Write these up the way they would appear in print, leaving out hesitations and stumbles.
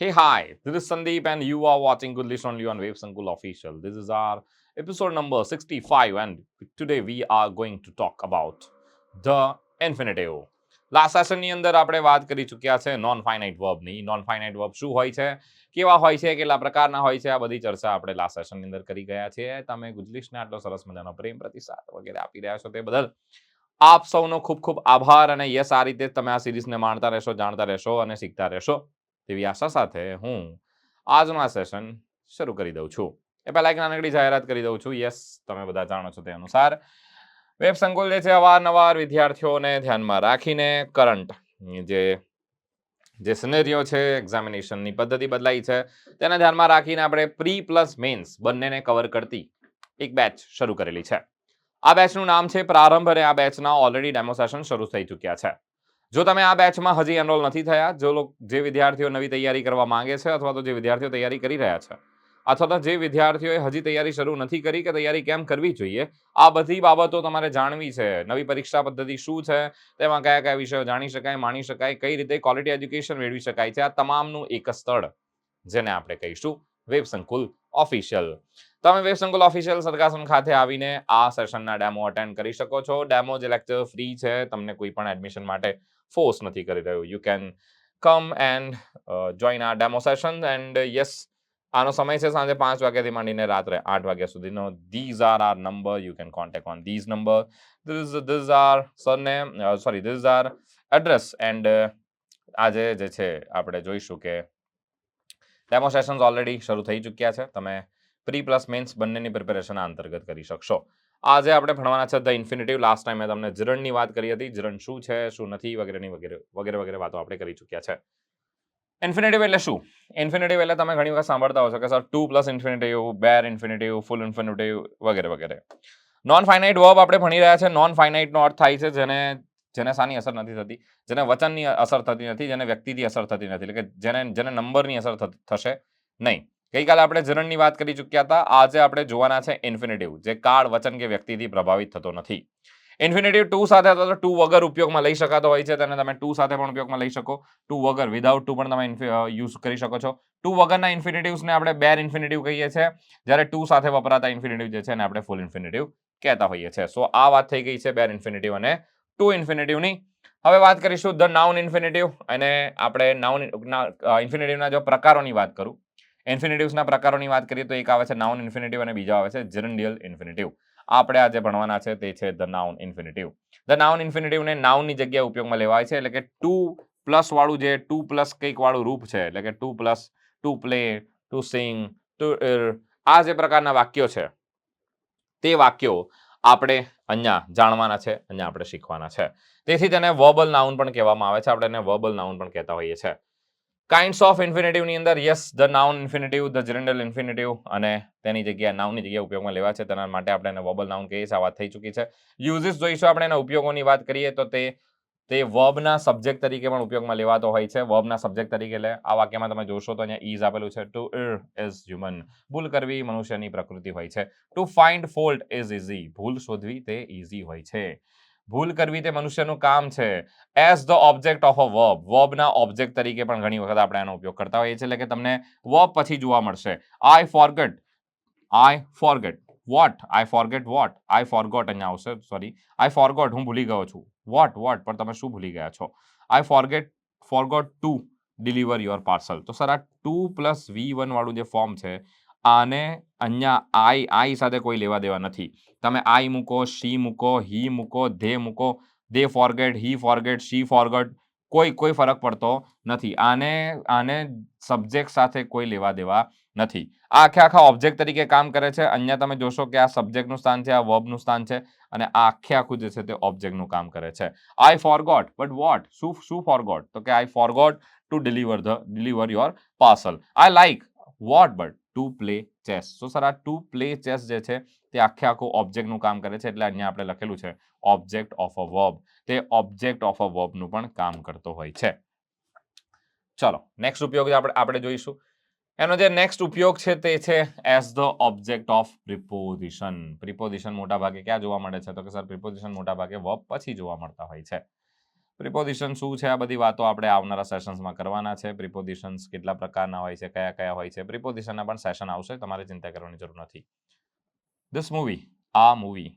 Hey, hi, this is Sandeep, and you are watching Gujl only on WebSankul Official. This is our episode number 65, and today we are going to talk about the infinitive. Last સેશનની અંદર આપણે વાત કરી ચૂક્યા છે non finite વર્બની. Non finite verb શું હોય છે, કેવા હોય છે, કેટલા પ્રકારના હોય છે, આ બધી ચર્ચા આપણે લાસ્ટ સેશનની અંદર કરી ગયા છીએ. તમે ગુજલિશને આટલો સરસ મજાનો પ્રેમ પ્રતિસાદ વગેરે આપી રહ્યા છો તે બદલ આપ સૌનો ખૂબ ખૂબ આભાર. અને યસ, આ રીતે તમે આ સિરીઝને માણતા રહેશો, જાણતા રહેશો અને શીખતા રહેશો તેવી આશા સાથે હું આજનો આ સેશન શરૂ કરી દઉં છું. એ પહેલા એક નાનકડી જાહેરાત કરી દઉં છું. યસ, તમે બધા જાણો છો તે અનુસાર વેબ સંકુલ જે છે અવારનવાર વિદ્યાર્થીઓને ધ્યાનમાં રાખીને કરંટ જે સિનેરિયો છે, એક્ઝામિનેશનની પદ્ધતિ બદલાઈ છે તેને ધ્યાનમાં રાખીને આપણે પ્રી પ્લસ મેન્સ બંનેને કવર કરતી એક બેચ શરૂ કરેલી છે. આ બેચનું નામ છે પ્રારંભ, અને આ બેચના ઓલરેડી ડેમો સેશન શરૂ થઈ ચૂક્યા છે. જો તમે આ બેચમાં હજી એનરોલ નથી થયા, જે વિદ્યાર્થીઓ નવી તૈયારી કરવા માંગે છે, અથવા તો જે વિદ્યાર્થીઓ તૈયારી કરી રહ્યા છે, અથવા તો જે વિદ્યાર્થીઓએ હજી તૈયારી શરૂ નથી કરી કે તૈયારી કેમ કરવી જોઈએ, આ બધી બાબતો તમારે જાણવી છે. નવી પરીક્ષા પદ્ધતિ શું છે, તેમાં કયા કયા વિષયો જાણી શકાય, માણી શકાય, કઈ રીતે ક્વોલિટી એજ્યુકેશન મેળવી શકાય છે, આ તમામનું એક સ્થળ જેને આપણે કહીશું વેબ સંકુલ ઓફિશિયલ. તમે વેબ સંકુલ ઓફિશિયલ સરગાસન ખાતે આવીને આ સેશનના ડેમો અટેન્ડ કરી શકો છો. ડેમો જે લેક્ચર ફ્રી છે, તમને કોઈ પણ એડમિશન માટે ફોર્સ નથી કરી રહ્યું. You can come and join આ ડેમો સેશન. એન્ડ યસ, આનો સમય છે સાંજે 5 વાગ્યાથી માંડીને રાત્રે 8 વાગ્યા સુધીનો. These are our number, you can contact on these number. These are surname, these are address. And આજે જે છે આપણે જોઈશું કે ડેમો સેશન્સ ઓલરેડી શરૂ થઈ ચૂક્યા છે. તમે પ્રી પ્લસ મેન્સ બંનેની પ્રિપેરેશન આ અંતર્ગત કરી શકશો. આજે આપણે ભણવાના છે ધ ઇન્ફિનિટિવ. લાસ્ટ ટાઈમ મેં તમને જીરણની વાત કરી હતી. જીરણ શું છે, શું નથી, વગેરે વાતો આપણે કરી ચૂક્યા છે. ઇન્ફિનિટિવ એટલે શું? ઇન્ફિનિટિવ એટલે તમે ઘણી વખત સાંભળતા હશો કે સર 2 પ્લસ ઇન્ફિનિટિવ, બેર ઇન્ફિનિટિવ, ફૂલ ઇન્ફિનિટિવ વગેરે. નોન ફાઇનાઇટ વર્બ આપણે ભણી રહ્યા છે. નોન ફાઇનાઇટનો અર્થ થાય છે જેને શાની અસર નથી થતી, જેને વચનની અસર થતી નથી, જેને વ્યક્તિથી અસર થતી નથી, એટલે કે જેને નંબરની અસર થશે નહીં. ગઈકાલે આપણે જીરણની વાત કરી ચૂક્યા હતા. આજે આપણે જોવાના છે ઇન્ફિનિટિવ, જે કાળ, વચન કે વ્યક્તિથી પ્રભાવિત થતો નથી. ઇન્ફિનિટિવ ટુ સાથે અથવા તો ટુ વગર ઉપયોગમાં લઈ શકાતો હોય છે. તેને તમે ટુ સાથે પણ ઉપયોગમાં લઈ શકો, ટુ વગર, વિધાઉટ ટુ પણ તમે યુઝ કરી શકો છો. ટુ વગરના ઇન્ફિનિટિવ્સને આપણે બેર ઇન્ફિનિટિવ કહીએ છીએ, જ્યારે ટુ સાથે વપરાતા ઇન્ફિનિટિવ જે છે એને આપણે ફૂલ ઇન્ફિનિટિવ કહેતા હોઈએ છીએ. સો આ વાત થઈ ગઈ છે બેર ઇન્ફિનિટિવ અને ટુ ઇન્ફિનિટિવની. હવે વાત કરીશું ધ નાઉન ઇન્ફિનિટિવ. અને આપણે નાઉન ઇન્ફિનિટિવના જો પ્રકારોની વાત કરું, ઇન્ફિનિટિવ્સના પ્રકારોની વાત કરીએ તો એક આવે છે નાઉન ઇન્ફિનિટિવ અને બીજા આવે છે જિરન્ડિયલ ઇન્ફિનિટિવ. આપણે આજે ભણવાના છે તે છે the noun infinitive. The noun ઇન્ફિનિટિવને નાઉનની જગ્યાએ ઉપયોગમાં લેવાય છે, એટલે કે ટુ પ્લસ વાળું, જે ટુ પ્લસ કંઈક વાળું રૂપ છે, એટલે કે to plus, to play, to sing, to આ જે પ્રકારના વાક્યો છે તે વાક્યો આપણે અહીંયા જાણવાના છે, અહીંયા આપણે શીખવાના છે. તેથી તેને વર્બલ નાઉન પણ કહેવામાં આવે છે. આપણે એને વર્બલ નાઉન પણ કહેતા હોઈએ છીએ. કાઇન્ડ્સ ઓફ ઇન્ફિનિટિવની અંદર yes, the noun infinitive, the gerundial infinitive, અને તેની જગ્યાએ નાઉનની જગ્યાએ ઉપયોગમાં લેવા છે. તેના માટે આપણે એને વર્બલ નાઉન કહીએ છીએ. આ વાત થઈ ચૂકી છે. યુઝિસ જોઈશું આપણે. એના ઉપયોગોની વાત કરીએ તો તે વર્બના સબ્જેક્ટ તરીકે પણ ઉપયોગમાં લેવાતો હોય છે. વર્બના સબ્જેક્ટ તરીકે, એટલે આ વાક્યમાં તમે જોશો તો અહીંયા ઇઝ આપેલું છે. ટુ ઇઝ હ્યુમન, ભૂલ કરવી મનુષ્યની પ્રકૃતિ હોય છે. To find fault is easy, ભૂલ શોધવી તે ઇઝી હોય છે. ભૂલ કરવી તે મનુષ્યનું કામ છે. As the object of a verb, વર્બના ઓબ્જેક્ટ તરીકે પણ ઘણી વખત આપણે એનો ઉપયોગ કરતા હોઈએ છીએ. એટલે કે તમને વર્બ પછી જોવા મળશે આઈ forget vote, I forget vote, I forgot અહીંયા આવશે. સોરી, આઈ ફોરગોટ, હું ભૂલી ગયો છું. વોટ પણ તમે શું ભૂલી ગયા છો? I forgot to deliver your parcel. તો સર આ 2 પ્લસ V1 વાળું જે ફોર્મ છે, આને અહીંયા આઈ સાથે કોઈ લેવા દેવા નથી. તમે આઈ મૂકો, શી મૂકો, હી મૂકો, ધે મૂકો, દે ફોરગેટ, હી ફોરગેટ, શી ફોરગોટ, કોઈ ફરક પડતો નથી. આને સબ્જેક્ટ સાથે કોઈ લેવા દેવા નથી. આ આખા ઓબ્જેક્ટ તરીકે કામ કરે છે. અહીંયા તમે જોશો કે આ સબ્જેક્ટનું સ્થાન છે, આ વર્બનું સ્થાન છે, અને આ આખું જે છે તે ઓબ્જેક્ટનું કામ કરે છે. આઈ ફોરગોટ, બટ વોટ, શું ફોરગોટ? તો કે I forgot to deliver your parcel. I like what but to play chess. તો સર આ ટુ પ્લે ચેસ જે છે તે આખું ઓબ્જેક્ટનું કામ કરે છે. એટલે અહીંયા આપણે લખેલું છે ઓબ્જેક્ટ ઓફ અ વર્બ. તે ઓબ્જેક્ટ ઓફ અ વર્બનું પણ કામ કરતો હોય છે. ચલો, નેક્સ્ટ ઉપયોગ આપણે જોઈશું. એનો જે નેક્સ્ટ ઉપયોગ છે તે છે as the object of preposition. Preposition મોટા ભાગે ક્યાં જોવા મળે છે? તો કે સર પ્રિપોઝિશન મોટા ભાગે વર્બ પછી જોવા મળતા હોય છે. પ્રિપોઝિશન શું છે, આ બધી વાતો આપણે આવનારા સેશન્સમાં કરવાના છે. પ્રિપોઝિશન્સ કેટલા પ્રકારના હોય છે, કયા કયા હોય છે, પ્રિપોઝિશનના પણ સેશન આવશે, તમારે ચિંતા કરવાની જરૂર નથી. ધીસ મૂવી, આ movie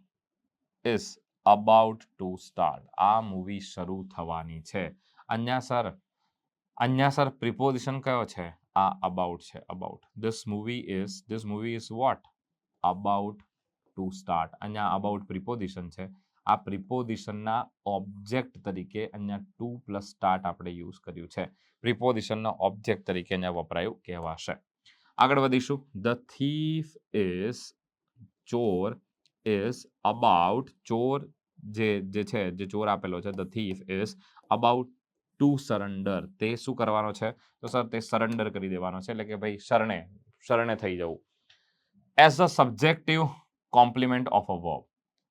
is about to start. આ મૂવી શરૂ થવાની છે. અહીંયા સર પ્રિપોઝિશન કયો છે? આ અબાઉટ છે. About. This movie is what? About to start. અહીંયા અબાઉટ પ્રિપોઝિશન છે. આ પ્રિપોઝિશનના ઓબ્જેક્ટ તરીકે અહીંયા ટુ પ્લસ સ્ટાર્ટ આપણે યુઝ કર્યું છે. પ્રિપોઝિશનના ઓબ્જેક્ટ તરીકે અહીંયા વપરાયું કહેવાશે. આગળ વધીશું. ધ થીફ ઇઝ, ચોર ઇઝ અબાઉટ, ચોર જે છે, જે ચોર આપેલો છે, the thief is about to surrender. તે શું કરવાનો છે? તો સર તે સરેન્ડર કરી દેવાનો છે, એટલે કે ભાઈ શરણે થઈ જવું. As a subjective compliment of a verb.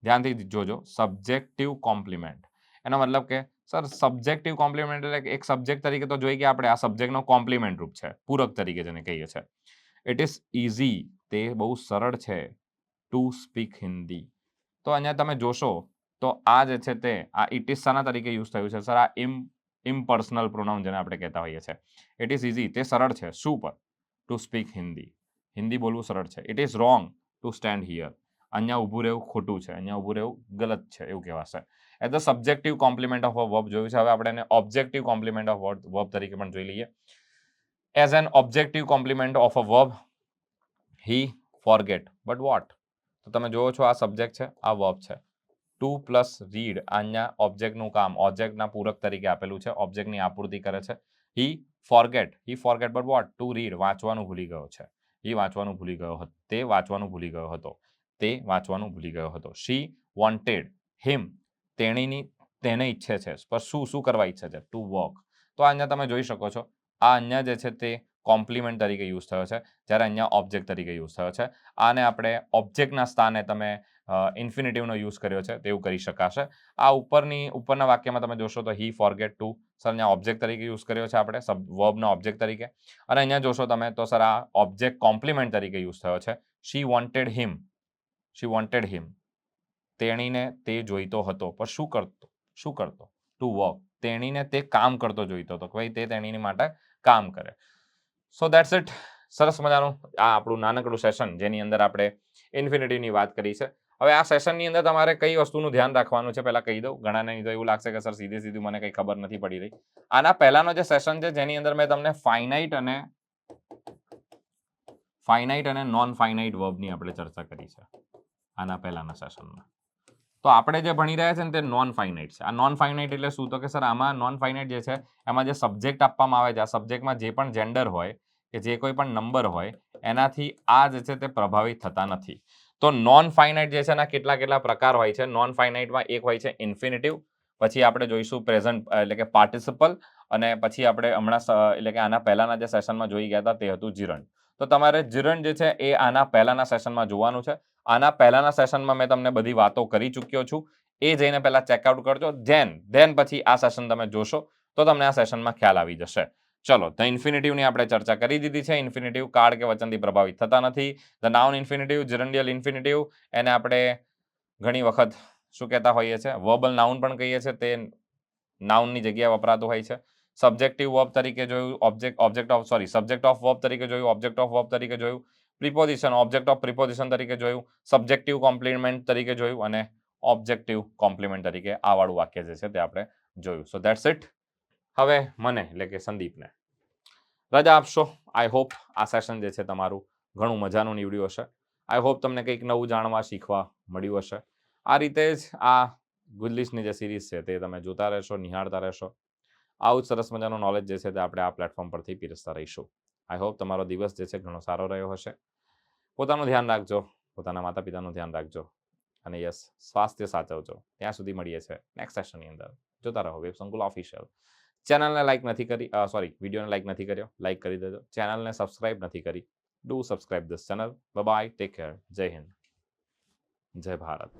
ધ્યાનથી જોજો, સબ્જેક્ટિવ કોમ્પ્લિમેન્ટ. એનો મતલબ કે સર સબ્જેક્ટિવ કોમ્પ્લિમેન્ટ એટલે એક સબ્જેક્ટ તરીકે તો જોઈએ કે આપણે આ સબ્જેક્ટનો કોમ્પ્લિમેન્ટ રૂપ છે, પૂરક તરીકે જેને કહીએ છીએ. ઇટ ઇઝ ઇઝી, તે બહુ સરળ છે, ટુ સ્પીક હિન્દી. તો અહીંયા તમે જોશો તો આ જે છે તે આ ઇટ ઇઝ શાના તરીકે યુઝ થયું છે? સર આ ઇમ્પર્સનલ પ્રોનાઉન જેને આપણે કહેતા હોઈએ છીએ. ઇટ ઇઝ ઇઝી, તે સરળ છે, શું પર? To speak Hindi. હિન્દી બોલવું સરળ છે. It is wrong two stand here. અહીંયા ઊભું રહેવું ખોટું છે, અહીંયા ઊભું રહેવું ગલત છે, એવું કહેવાશે. As a subjective compliment of a verb જોયું છે. હવે આપણે એને ઓબ્જેક્ટિવ કોમ્પ્લિમેન્ટ ઓફ વર્બ તરીકે પણ જોઈ લઈએ. As an objective compliment of a verb, he forget but vote. તો તમે જોવો છો આ સબ્જેક્ટ છે, આ વર્બ છે. ટુ પ્લસ રીડ, અહીંયા ઓબ્જેક્ટનું કામ, ઓબ્જેક્ટના પૂરક તરીકે આપેલું છે, ઓબ્જેક્ટની આપૂર્તિ કરે છે. He forget but what? To read, વાંચવાનું ભૂલી ગયો છે. હી વાંચવાનું ભૂલી ગયો હતો. તે વાંચવાનું ભૂલી ગયો હતો. તે વાંચવાનું ભૂલી ગયો હતો. શી વોન્ટેડ હિમ, તેને ઈચ્છે છે. પણ શું કરવા ઈચ્છે છે? Two walk. તો અહીંયા તમે જોઈ શકો છો, આ અહીંયા જે છે તે કોમ્પ્લિમેન્ટ તરીકે યુઝ થયો છે, જ્યારે અહીંયા ઓબ્જેક્ટ તરીકે યુઝ થયો છે. આને આપણે ઓબ્જેક્ટના સ્થાને તમે ઇન્ફિનિટિવનો યુઝ કર્યો છે તેવું કરી શકાશે. આ ઉપરના વાક્યમાં તમે જોશો તો હી ફોરગેટ ટુ, સર અહીંયા ઓબ્જેક્ટ તરીકે યુઝ કર્યો છે આપણે, વર્બના ઓબ્જેક્ટ તરીકે. અને અહીંયા જોશો તમે તો સર આ ઓબ્જેક્ટ કોમ્પ્લિમેન્ટ તરીકે યુઝ થયો છે. શી વોન્ટેડ હિમ, તેણીને તે જોઈતો હતો, પણ શું કરતો? Two walk. તેણીને તે કામ કરતો જોઈતો હતો, ભાઈ તે તેણીની માટે કામ કરે. સો દેટ્સ ઇટ. સરસ મજાનું આ આપણું નાનકડું સેશન જેની અંદર આપણે ઇન્ફિનિટીવની વાત કરી છે. હવે આ સેશનની અંદર તમારે કઈ વસ્તુનું ધ્યાન રાખવાનું છે પહેલા કહી દઉં. ઘણાને તો એવું લાગશે કે સર સીધું મને કંઈ ખબર નથી પડી રહી. આના પહેલાનો જે સેશન છે જેની અંદર મેં તમને ફાઇનાઇટ અને નોન ફાઇનાઇટ વર્બની આપણે ચર્ચા કરી છે આના પહેલાના સેશનમાં. તો આપણે જે ભણી રહ્યા છે ને તે નોન ફાઇનાઇટ છે. આ નોન ફાઇનાઇટ એટલે શું? તો કે સર આમાં નોન ફાઇનાઇટ જે છે એમાં જે સબ્જેક્ટ આપવામાં આવે છે, આ સબ્જેક્ટમાં જે પણ જેન્ડર હોય કે જે કોઈ પણ નંબર હોય એનાથી આ જે છે તે પ્રભાવિત થતા નથી. તો નોન ફાઇનાઇટ જે છે એના કેટલા પ્રકાર હોય છે. નોન ફાઇનાઇટમાં એક હોય છે ઇન્ફિનિટિવ, પછી આપણે જોઈશું પ્રેઝન્ટ એટલે કે પાર્ટિસિપલ, અને પછી આપણે હમણાં એટલે કે આના પહેલાના જે સેશનમાં જોઈ ગયા હતા તે હતું જીરંડ. તો તમારે જીરંડ જે છે એ આના પહેલાના સેશનમાં જોવાનું છે. આના પહેલાના સેશનમાં મેં તમને બધી વાતો કરી ચૂક્યો છું, એ જઈને પહેલા ચેકઆઉટ કરજો. ધેન પછી આ સેશન તમે જોશો તો તમને આ સેશનમાં ખ્યાલ આવી જશે. ચલો, ધ ઇન્ફિનિટિવની આપણે ચર્ચા કરી દીધી છે. ઇન્ફિનિટિવ કાળ કે વચનથી પ્રભાવિત થતા નથી. ધ નાઉન ઇન્ફિનિટિવ, જિરંડિયલ ઇન્ફિનિટિવ, એને આપણે ઘણી વખત શું કહેતા હોઈએ છીએ? વર્બલ નાઉન પણ કહીએ છીએ. તે નાઉનની જગ્યાએ વપરાતું હોય છે. સબ્જેક્ટિવ વર્બ તરીકે જોયું, સબ્જેક્ટ ઓફ વર્બ તરીકે જોયું, ઓબ્જેક્ટ ઓફ વર્બ તરીકે જોયું, પ્રિપોઝિશન, ઓબ્જેક્ટ ઓફ પ્રિપોઝિશન તરીકે જોયું, સબ્જેક્ટિવ કોમ્પ્લિમેન્ટ તરીકે જોયું, અને ઓબ્જેક્ટિવ કોમ્પ્લિમેન્ટ તરીકે આ વાળું વાક્ય જે છે તે આપણે જોયું. સો ધેટ્સ ઇટ. હવે મને એટલે કે સંદીપને રજા આપશો. આઈ હોપ આ સેશન જે છે તમારું ઘણું મજાનું નીવડ્યું હશે. આઈ હોપ તમને કંઈક નવું જાણવા શીખવા મળ્યું હશે. આ રીતે જ આ ગુજલિશની જે સિરીઝ છે તે તમે જોતા રહેશો, નિહાળતા રહેશો. આવું જ સરસ મજાનું નોલેજ જે છે તે આપણે આ પ્લેટફોર્મ પરથી પીરસતા રહીશું. આઈ હોપ તમારો દિવસ જે છે ઘણો સારો રહ્યો હશે. પોતાનું ધ્યાન રાખજો, પોતાના માતા પિતાનું ધ્યાન રાખજો, અને યસ, સ્વાસ્થ્ય સાચવજો. ત્યાં સુધી મળીએ છીએ નેક્સ્ટ સેશનની અંદર. જોતા રહો વેબસંકુલ ઓફિશિયલ. ચેનલને લાઈક નથી કરી, વિડીયોને લાઈક નથી કર્યો, લાઈક કરી દેજો. ચેનલને સબસ્ક્રાઇબ નથી કરી, do subscribe this channel. Bye, take care, જય હિન્દ, જય ભારત.